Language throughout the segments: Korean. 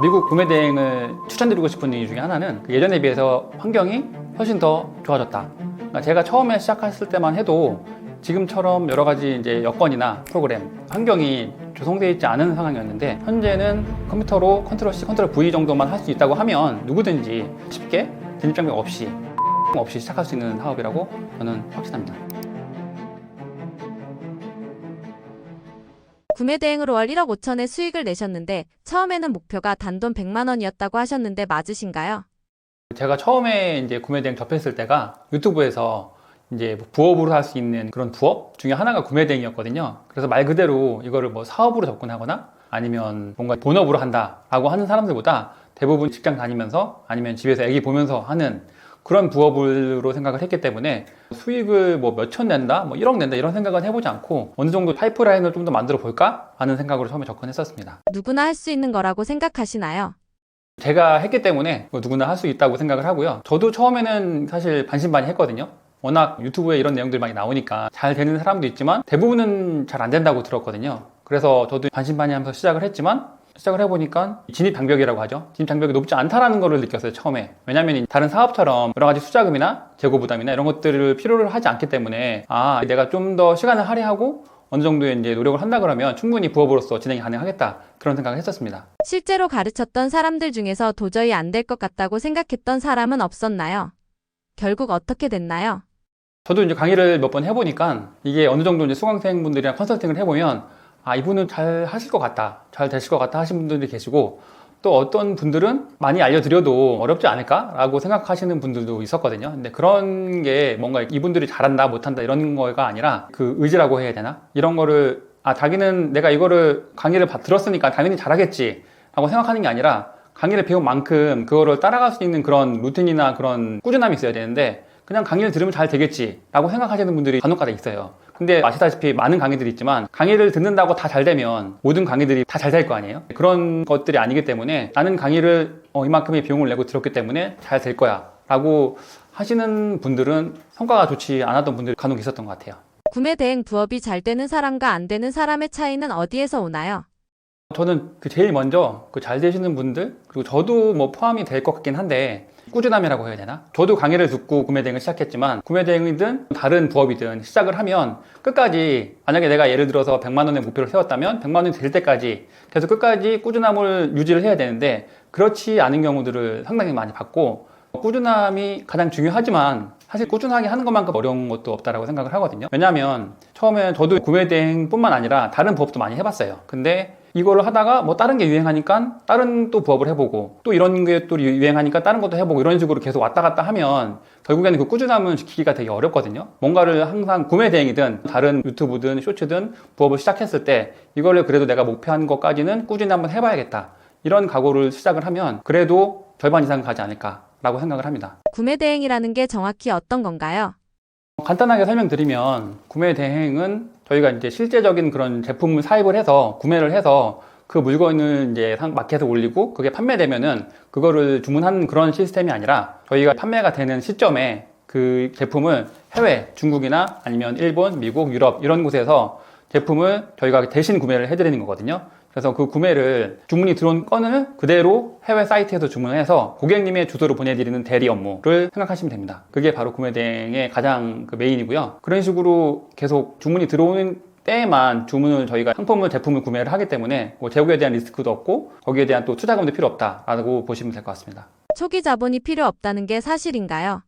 미국 구매 대행을 추천드리고 싶은 이유 중에 하나는 예전에 비해서 환경이 훨씬 더 좋아졌다. 그러니까 제가 처음에 시작했을 때만 해도 지금처럼 여러 가지 이제 여건이나 프로그램, 환경이 조성되어 있지 않은 상황이었는데, 현재는 컴퓨터로 컨트롤 C, 컨트롤 V 정도만 할 수 있다고 하면 누구든지 쉽게 진입장벽 없이 시작할 수 있는 사업이라고 저는 확신합니다. 구매 대행으로 월 1억 5천의 수익을 내셨는데 처음에는 목표가 단돈 100만 원이었다고 하셨는데 맞으신가요? 제가 처음에 이제 구매 대행 접했을 때가 유튜브에서 이제 부업으로 할 수 있는 그런 부업 중에 하나가 구매 대행이었거든요. 그래서 말 그대로 이거를 뭐 사업으로 접근하거나 아니면 뭔가 본업으로 한다라고 하는 사람들보다 대부분 직장 다니면서 아니면 집에서 애기 보면서 하는 그런 부업으로 생각을 했기 때문에 수익을 뭐 몇천 낸다, 뭐 1억 낸다 이런 생각은 해보지 않고 어느 정도 파이프라인을 좀 더 만들어 볼까 하는 생각으로 처음에 접근했었습니다. 누구나 할 수 있는 거라고 생각하시나요? 제가 했기 때문에 누구나 할 수 있다고 생각을 하고요. 저도 처음에는 사실 반신반의했거든요. 워낙 유튜브에 이런 내용들이 많이 나오니까 잘 되는 사람도 있지만 대부분은 잘 안 된다고 들었거든요. 그래서 저도 반신반의하면서 시작을 했지만 시작을 해보니까 진입장벽이라고 하죠. 진입장벽이 높지 않다라는 걸 느꼈어요, 처음에. 왜냐면 다른 사업처럼 여러 가지 투자금이나 재고 부담이나 이런 것들을 필요를 하지 않기 때문에 내가 좀 더 시간을 할애하고 어느 정도의 이제 노력을 한다 그러면 충분히 부업으로서 진행이 가능하겠다, 그런 생각을 했었습니다. 실제로 가르쳤던 사람들 중에서 도저히 안 될 것 같다고 생각했던 사람은 없었나요? 결국 어떻게 됐나요? 저도 이제 강의를 몇 번 해보니까 이게 어느 정도 이제 수강생분들이랑 컨설팅을 해보면 이분은 잘 하실 것 같다, 잘 되실 것 같다 하시는 분들이 계시고, 또 어떤 분들은 많이 알려드려도 어렵지 않을까 라고 생각하시는 분들도 있었거든요. 근데 그런 게 뭔가 이분들이 잘한다 못한다 이런 거가 아니라 그 의지라고 해야 되나? 이런 거를 자기는 내가 이거를 강의를 들었으니까 당연히 잘하겠지 라고 생각하는 게 아니라, 강의를 배운 만큼 그거를 따라갈 수 있는 그런 루틴이나 그런 꾸준함이 있어야 되는데, 그냥 강의를 들으면 잘 되겠지 라고 생각하시는 분들이 간혹가다 있어요. 근데 아시다시피 많은 강의들이 있지만 강의를 듣는다고 다 잘 되면 모든 강의들이 다 잘 될 거 아니에요? 그런 것들이 아니기 때문에 나는 강의를 이만큼의 비용을 내고 들었기 때문에 잘 될 거야 라고 하시는 분들은 성과가 좋지 않았던 분들이 간혹 있었던 것 같아요. 구매 대행 부업이 잘 되는 사람과 안 되는 사람의 차이는 어디에서 오나요? 저는 제일 먼저 잘 되시는 분들, 그리고 저도 뭐 포함이 될 것 같긴 한데, 꾸준함이라고 해야 되나? 저도 강의를 듣고 구매 대행을 시작했지만 구매 대행이든 다른 부업이든 시작을 하면 끝까지, 만약에 내가 예를 들어서 100만 원의 목표를 세웠다면 100만 원이 될 때까지 계속 끝까지 꾸준함을 유지를 해야 되는데, 그렇지 않은 경우들을 상당히 많이 봤고, 꾸준함이 가장 중요하지만 사실 꾸준하게 하는 것만큼 어려운 것도 없다라고 생각을 하거든요. 왜냐하면 처음에 저도 구매 대행뿐만 아니라 다른 부업도 많이 해봤어요. 근데 이거를 하다가 뭐 다른 게 유행하니까 다른 또 부업을 해보고, 또 이런 게 또 유행하니까 다른 것도 해보고, 이런 식으로 계속 왔다 갔다 하면 결국에는 그 꾸준함을 지키기가 되게 어렵거든요. 뭔가를 항상 구매 대행이든 다른 유튜브든 쇼츠든 부업을 시작했을 때 이거를 그래도 내가 목표한 것까지는 꾸준히 한번 해봐야겠다, 이런 각오를 시작을 하면 그래도 절반 이상 가지 않을까 라고 생각을 합니다. 구매 대행이라는 게 정확히 어떤 건가요? 간단하게 설명드리면, 구매 대행은 저희가 이제 실제적인 그런 제품을 사입을 해서 구매를 해서 그 물건을 이제 마켓에 올리고 그게 판매되면은 그거를 주문하는 그런 시스템이 아니라, 저희가 판매가 되는 시점에 그 제품을 해외, 중국이나 아니면 일본, 미국, 유럽 이런 곳에서 제품을 저희가 대신 구매를 해드리는 거거든요. 그래서 그 구매를, 주문이 들어온 건을 그대로 해외 사이트에서 주문해서 고객님의 주소로 보내드리는 대리 업무를 생각하시면 됩니다. 그게 바로 구매 대행의 가장 메인이고요. 그런 식으로 계속 주문이 들어오는 때에만 주문을, 저희가 상품을, 제품을 구매를 하기 때문에 재고에 대한 리스크도 없고 거기에 대한 또 투자금도 필요 없다라고 보시면 될 것 같습니다. 초기 자본이 필요 없다는 게 사실인가요?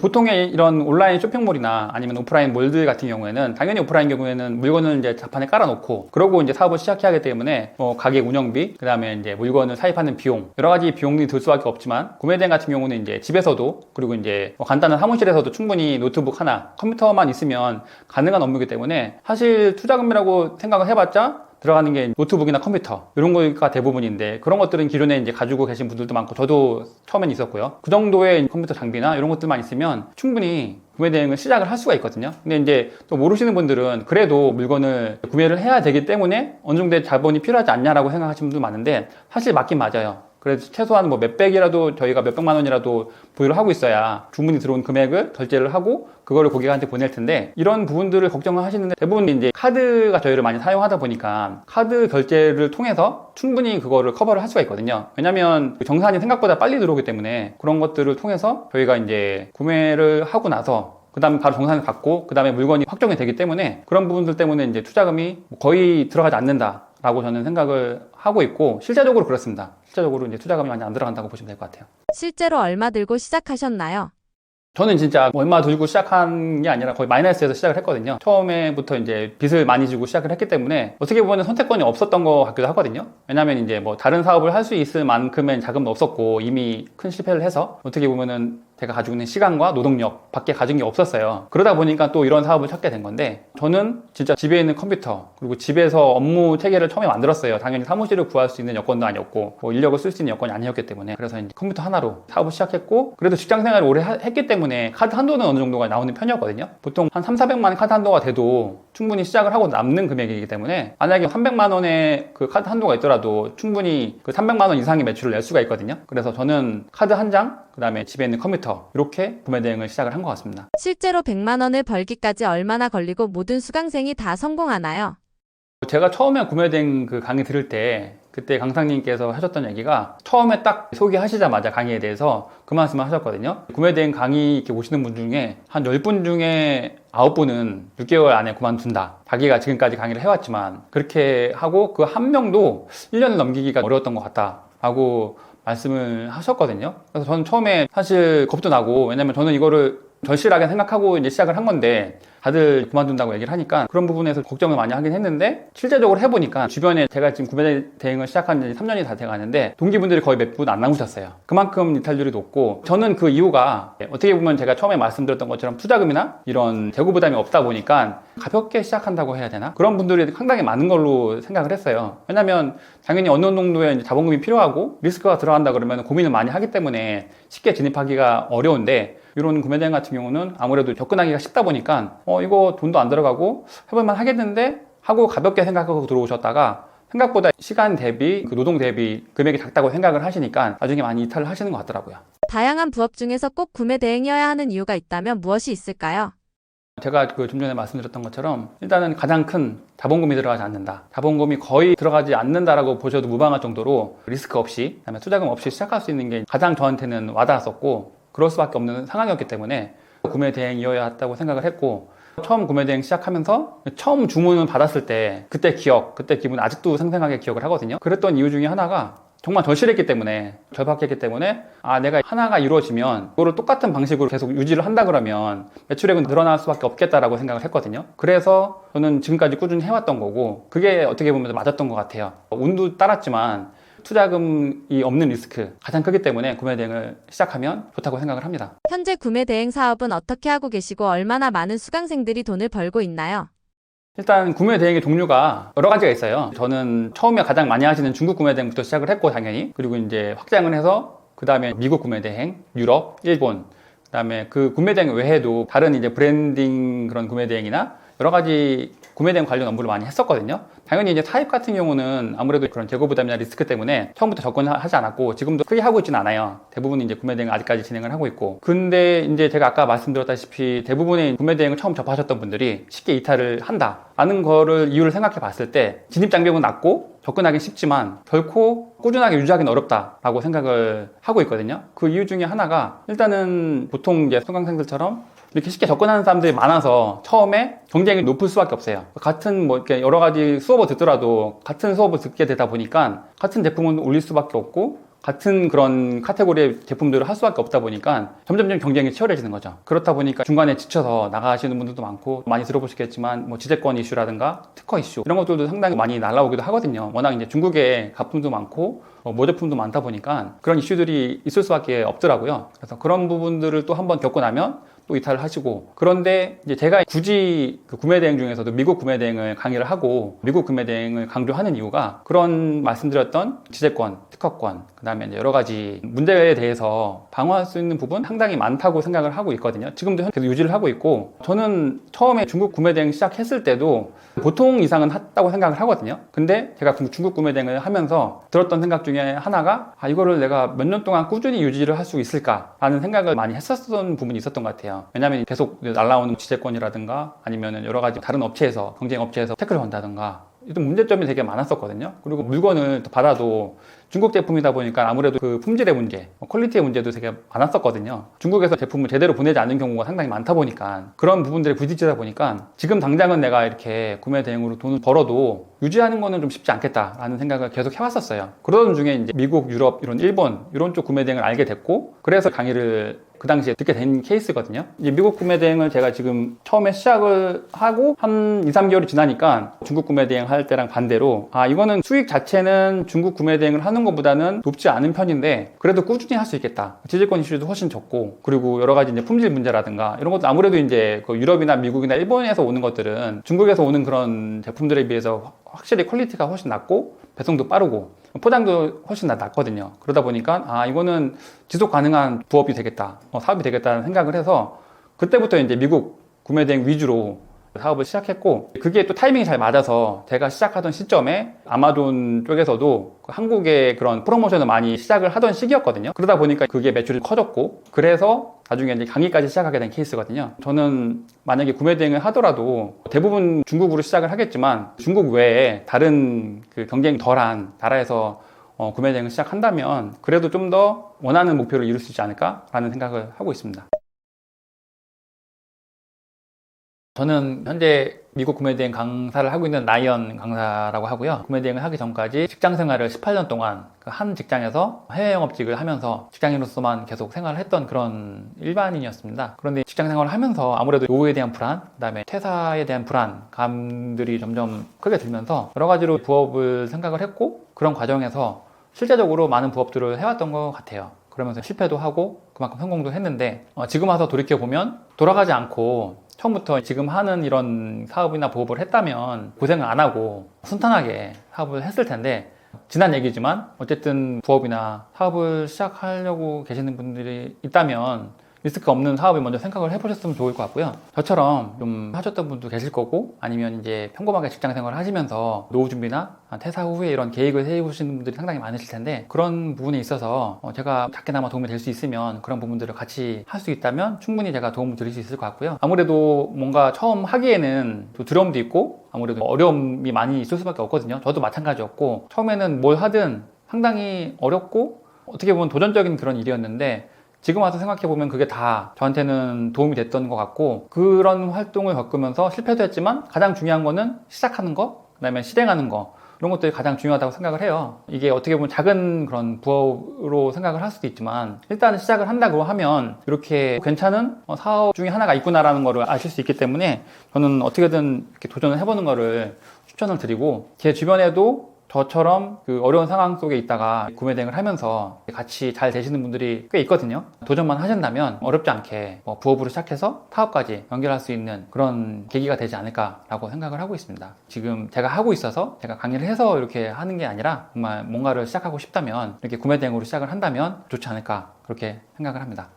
보통의 이런 온라인 쇼핑몰이나 아니면 오프라인 몰들 같은 경우에는, 당연히 오프라인 경우에는 물건을 이제 자판에 깔아놓고 그러고 이제 사업을 시작해야 하기 때문에 가게 운영비, 그 다음에 이제 물건을 사입하는 비용, 여러 가지 비용이 들 수밖에 없지만, 구매대행 같은 경우는 이제 집에서도, 그리고 이제 간단한 사무실에서도 충분히 노트북 하나, 컴퓨터만 있으면 가능한 업무이기 때문에, 사실 투자금이라고 생각을 해봤자 들어가는 게 노트북이나 컴퓨터 이런 거가 대부분인데, 그런 것들은 기존에 이제 가지고 계신 분들도 많고 저도 처음엔 있었고요. 그 정도의 컴퓨터 장비나 이런 것들만 있으면 충분히 구매 대행을 시작을 할 수가 있거든요. 근데 이제 또 모르시는 분들은 그래도 물건을 구매를 해야 되기 때문에 어느 정도의 자본이 필요하지 않냐라고 생각하시는 분도 많은데, 사실 맞긴 맞아요. 그래서 최소한 뭐 몇백이라도 저희가 몇백만 원이라도 보유를 하고 있어야 주문이 들어온 금액을 결제를 하고 그거를 고객한테 보낼 텐데 이런 부분들을 걱정을 하시는데 대부분 이제 카드가 저희를 많이 사용하다 보니까 카드 결제를 통해서 충분히 그거를 커버를 할 수가 있거든요. 왜냐면 정산이 생각보다 빨리 들어오기 때문에 그런 것들을 통해서 저희가 이제 구매를 하고 나서 그 다음에 바로 정산을 받고 그 다음에 물건이 확정이 되기 때문에 그런 부분들 때문에 이제 투자금이 거의 들어가지 않는다라고 저는 생각을 하고 있고 실제적으로 그렇습니다. 실제적으로 이제 투자금이 많이 안 들어간다고 보시면 될 것 같아요. 실제로 얼마 들고 시작하셨나요? 저는 진짜 얼마 들고 시작한 게 아니라 거의 마이너스에서 시작을 했거든요. 처음에부터 이제 빚을 많이 지고 시작을 했기 때문에 어떻게 보면 선택권이 없었던 것 같기도 하거든요. 왜냐면 이제 뭐 다른 사업을 할 수 있을 만큼의 자금도 없었고 이미 큰 실패를 해서 어떻게 보면은 제가 가지고 있는 시간과 노동력 밖에 가진 게 없었어요. 그러다 보니까 또 이런 사업을 찾게 된 건데 저는 진짜 집에 있는 컴퓨터 그리고 집에서 업무 체계를 처음에 만들었어요. 당연히 사무실을 구할 수 있는 여건도 아니었고 뭐 인력을 쓸 수 있는 여건이 아니었기 때문에 그래서 이제 컴퓨터 하나로 사업을 시작했고 그래도 직장 생활을 오래 했기 때문에 카드 한도는 어느 정도가 나오는 편이었거든요. 보통 한 3,400만 원 카드 한도가 돼도 충분히 시작을 하고 남는 금액이기 때문에 만약에 300만 원의 그 카드 한도가 있더라도 충분히 그 300만 원 이상의 매출을 낼 수가 있거든요. 그래서 저는 카드 한 장, 그 다음에 집에 있는 컴퓨터 이렇게 구매 대행을 시작을 한 것 같습니다. 실제로 100만 원을 벌기까지 얼마나 걸리고 모든 수강생이 다 성공하나요? 제가 처음에 구매 대행 그 강의 들을 때 그때 강사님께서 하셨던 얘기가 처음에 딱 소개하시자마자 강의에 대해서 그 말씀을 하셨거든요. 구매 대행 강의 이렇게 오시는 분 중에 한 10분 중에 9분은 6개월 안에 그만둔다. 자기가 지금까지 강의를 해왔지만 그렇게 하고 그 한 명도 1년을 넘기기가 어려웠던 것 같다 라고 말씀을 하셨거든요. 그래서 저는 처음에 사실 겁도 나고 왜냐면 저는 이거를 절실하게 생각하고 이제 시작을 한 건데 다들 그만둔다고 얘기를 하니까 그런 부분에서 걱정을 많이 하긴 했는데 실제적으로 해보니까 주변에 제가 지금 구매 대행을 시작한 지 3년이 다 돼가는데 동기분들이 거의 몇 분 안 남으셨어요. 그만큼 이탈률이 높고 저는 그 이유가 어떻게 보면 제가 처음에 말씀드렸던 것처럼 투자금이나 이런 재고 부담이 없다 보니까 가볍게 시작한다고 해야 되나? 그런 분들이 상당히 많은 걸로 생각을 했어요. 왜냐면 당연히 어느 정도의 이제 자본금이 필요하고 리스크가 들어간다 그러면 고민을 많이 하기 때문에 쉽게 진입하기가 어려운데 이런 구매 대행 같은 경우는 아무래도 접근하기가 쉽다 보니까 이거 돈도 안 들어가고 해볼만 하겠는데 하고 가볍게 생각하고 들어오셨다가 생각보다 시간 대비 그 노동 대비 금액이 작다고 생각을 하시니까 나중에 많이 이탈을 하시는 것 같더라고요. 다양한 부업 중에서 꼭 구매 대행이어야 하는 이유가 있다면 무엇이 있을까요? 제가 그 좀 전에 말씀드렸던 것처럼 일단은 가장 큰 자본금이 들어가지 않는다. 자본금이 거의 들어가지 않는다라고 보셔도 무방할 정도로 리스크 없이 그다음에 투자금 없이 시작할 수 있는 게 가장 저한테는 와닿았었고 그럴 수밖에 없는 상황이었기 때문에 구매 대행이어야 했다고 생각을 했고 처음 구매 대행 시작하면서 처음 주문을 받았을 때 그때 그때 기분 아직도 생생하게 기억을 하거든요. 그랬던 이유 중에 하나가 정말 절실했기 때문에 절박했기 때문에 내가 하나가 이루어지면 이거를 똑같은 방식으로 계속 유지를 한다 그러면 매출액은 늘어날 수밖에 없겠다라고 생각을 했거든요. 그래서 저는 지금까지 꾸준히 해왔던 거고 그게 어떻게 보면 맞았던 것 같아요. 운도 따랐지만 투자금이 없는 리스크 가장 크기 때문에 구매 대행을 시작하면 좋다고 생각을 합니다. 현재 구매 대행 사업은 어떻게 하고 계시고 얼마나 많은 수강생들이 돈을 벌고 있나요? 일단 구매 대행의 종류가 여러 가지가 있어요. 저는 처음에 가장 많이 하시는 중국 구매 대행부터 시작을 했고 당연히 그리고 이제 확장을 해서 그 다음에 미국 구매 대행, 유럽, 일본 그 다음에 그 구매 대행 외에도 다른 이제 브랜딩 그런 구매 대행이나 여러 가지 구매 대행 관련 업무를 많이 했었거든요. 당연히 이제 사입 같은 경우는 아무래도 그런 재고 부담이나 리스크 때문에 처음부터 접근하지 않았고 지금도 크게 하고 있지는 않아요. 대부분 이제 구매 대행 아직까지 진행을 하고 있고. 근데 이제 제가 아까 말씀드렸다시피 대부분의 구매 대행을 처음 접하셨던 분들이 쉽게 이탈을 한다라는 거를 이유를 생각해 봤을 때 진입 장벽은 낮고 접근하기 쉽지만 결코 꾸준하게 유지하기는 어렵다라고 생각을 하고 있거든요. 그 이유 중에 하나가 일단은 보통 이제 수강생들처럼 이렇게 쉽게 접근하는 사람들이 많아서 처음에 경쟁이 높을 수밖에 없어요. 같은 뭐 이렇게 여러 가지 수업을 듣더라도 같은 수업을 듣게 되다 보니까 같은 제품은 올릴 수밖에 없고 같은 그런 카테고리의 제품들을 할 수밖에 없다 보니까 점점 경쟁이 치열해지는 거죠. 그렇다 보니까 중간에 지쳐서 나가시는 분들도 많고 많이 들어보시겠지만 뭐 지재권 이슈라든가 특허 이슈 이런 것들도 상당히 많이 날라오기도 하거든요. 워낙 이제 중국에 가품도 많고 모제품도 많다 보니까 그런 이슈들이 있을 수밖에 없더라고요. 그래서 그런 부분들을 또 한번 겪고 나면 또 이탈을 하시고, 그런데 이제 제가 굳이 그 구매 대행 중에서도 미국 구매 대행을 강의를 하고 미국 구매 대행을 강조하는 이유가 그런 말씀드렸던 지재권, 특허권, 그 다음에 이제 여러 가지 문제에 대해서 방어할 수 있는 부분 상당히 많다고 생각을 하고 있거든요. 지금도 계속 유지를 하고 있고, 저는 처음에 중국 구매 대행 시작했을 때도 보통 이상은 했다고 생각을 하거든요. 근데 제가 중국 구매 대행을 하면서 들었던 생각 중에 하나가 이거를 내가 몇 년 동안 꾸준히 유지를 할 수 있을까라는 생각을 많이 했었던 부분이 있었던 것 같아요. 왜냐하면 계속 날라오는 지재권이라든가 아니면 여러 가지 다른 업체에서, 경쟁 업체에서 태클을 건다든가 이런 문제점이 되게 많았었거든요. 그리고 물건을 받아도 중국 제품이다 보니까 아무래도 그 품질의 문제, 퀄리티의 문제도 되게 많았었거든요. 중국에서 제품을 제대로 보내지 않는 경우가 상당히 많다 보니까 그런 부분들에 부딪히다 보니까 지금 당장은 내가 이렇게 구매 대행으로 돈을 벌어도 유지하는 거는 좀 쉽지 않겠다라는 생각을 계속 해왔었어요. 그러던 중에 이제 미국, 유럽, 이런 일본 이런 쪽 구매 대행을 알게 됐고, 그래서 강의를 그 당시에 듣게 된 케이스거든요. 이제 미국 구매 대행을 제가 지금 처음에 시작을 하고 한 2, 3개월이 지나니까 중국 구매 대행 할 때랑 반대로 이거는 수익 자체는 중국 구매 대행을 하는 것보다는 높지 않은 편인데 그래도 꾸준히 할 수 있겠다. 지질권 이슈도 훨씬 적고, 그리고 여러 가지 이제 품질 문제라든가 이런 것도 아무래도 이제 그 유럽이나 미국이나 일본에서 오는 것들은 중국에서 오는 그런 제품들에 비해서 확실히 퀄리티가 훨씬 낮고 배송도 빠르고 포장도 훨씬 낫거든요. 그러다 보니까 이거는 지속 가능한 부업이 되겠다, 사업이 되겠다는 생각을 해서 그때부터 이제 미국 구매 대행 위주로 사업을 시작했고, 그게 또 타이밍이 잘 맞아서 제가 시작하던 시점에 아마존 쪽에서도 한국의 그런 프로모션을 많이 시작을 하던 시기였거든요. 그러다 보니까 그게 매출이 커졌고, 그래서 나중에 이제 강의까지 시작하게 된 케이스거든요. 저는 만약에 구매 대행을 하더라도 대부분 중국으로 시작을 하겠지만 중국 외에 다른 그 경쟁이 덜한 나라에서 구매 대행을 시작한다면 그래도 좀 더 원하는 목표를 이룰 수 있지 않을까라는 생각을 하고 있습니다. 저는 현재 미국 구매대행 강사를 하고 있는 라이언 강사라고 하고요. 구매대행을 하기 전까지 직장 생활을 18년 동안 그 한 직장에서 해외 영업직을 하면서 직장인으로서만 계속 생활을 했던 그런 일반인이었습니다. 그런데 직장 생활을 하면서 아무래도 노후에 대한 불안, 그다음에 퇴사에 대한 불안감들이 점점 크게 들면서 여러 가지로 부업을 생각을 했고, 그런 과정에서 실제적으로 많은 부업들을 해왔던 것 같아요. 그러면서 실패도 하고 그만큼 성공도 했는데 지금 와서 돌이켜보면 돌아가지 않고 처음부터 지금 하는 이런 사업이나 부업을 했다면 고생을 안 하고 순탄하게 사업을 했을 텐데, 지난 얘기지만 어쨌든 부업이나 사업을 시작하려고 계시는 분들이 있다면 리스크 없는 사업을 먼저 생각을 해보셨으면 좋을 것 같고요. 저처럼 좀 하셨던 분도 계실 거고, 아니면 이제 평범하게 직장 생활을 하시면서 노후 준비나 퇴사 후에 이런 계획을 세우시는 분들이 상당히 많으실 텐데, 그런 부분에 있어서 제가 작게나마 도움이 될 수 있으면 그런 부분들을 같이 할 수 있다면 충분히 제가 도움을 드릴 수 있을 것 같고요. 아무래도 뭔가 처음 하기에는 또 두려움도 있고 아무래도 어려움이 많이 있을 수밖에 없거든요. 저도 마찬가지였고, 처음에는 뭘 하든 상당히 어렵고 어떻게 보면 도전적인 그런 일이었는데, 지금 와서 생각해보면 그게 다 저한테는 도움이 됐던 것 같고, 그런 활동을 겪으면서 실패도 했지만 가장 중요한 거는 시작하는 거, 그 다음에 실행하는 거, 이런 것들이 가장 중요하다고 생각을 해요. 이게 어떻게 보면 작은 그런 부업으로 생각을 할 수도 있지만 일단 시작을 한다고 하면 이렇게 괜찮은 사업 중에 하나가 있구나라는 거를 아실 수 있기 때문에 저는 어떻게든 이렇게 도전을 해보는 거를 추천을 드리고, 제 주변에도 저처럼 그 어려운 상황 속에 있다가 구매 대행을 하면서 같이 잘 되시는 분들이 꽤 있거든요. 도전만 하신다면 어렵지 않게 부업으로 시작해서 사업까지 연결할 수 있는 그런 계기가 되지 않을까라고 생각을 하고 있습니다. 지금 제가 하고 있어서 제가 강의를 해서 이렇게 하는 게 아니라 정말 뭔가를 시작하고 싶다면 이렇게 구매 대행으로 시작을 한다면 좋지 않을까, 그렇게 생각을 합니다.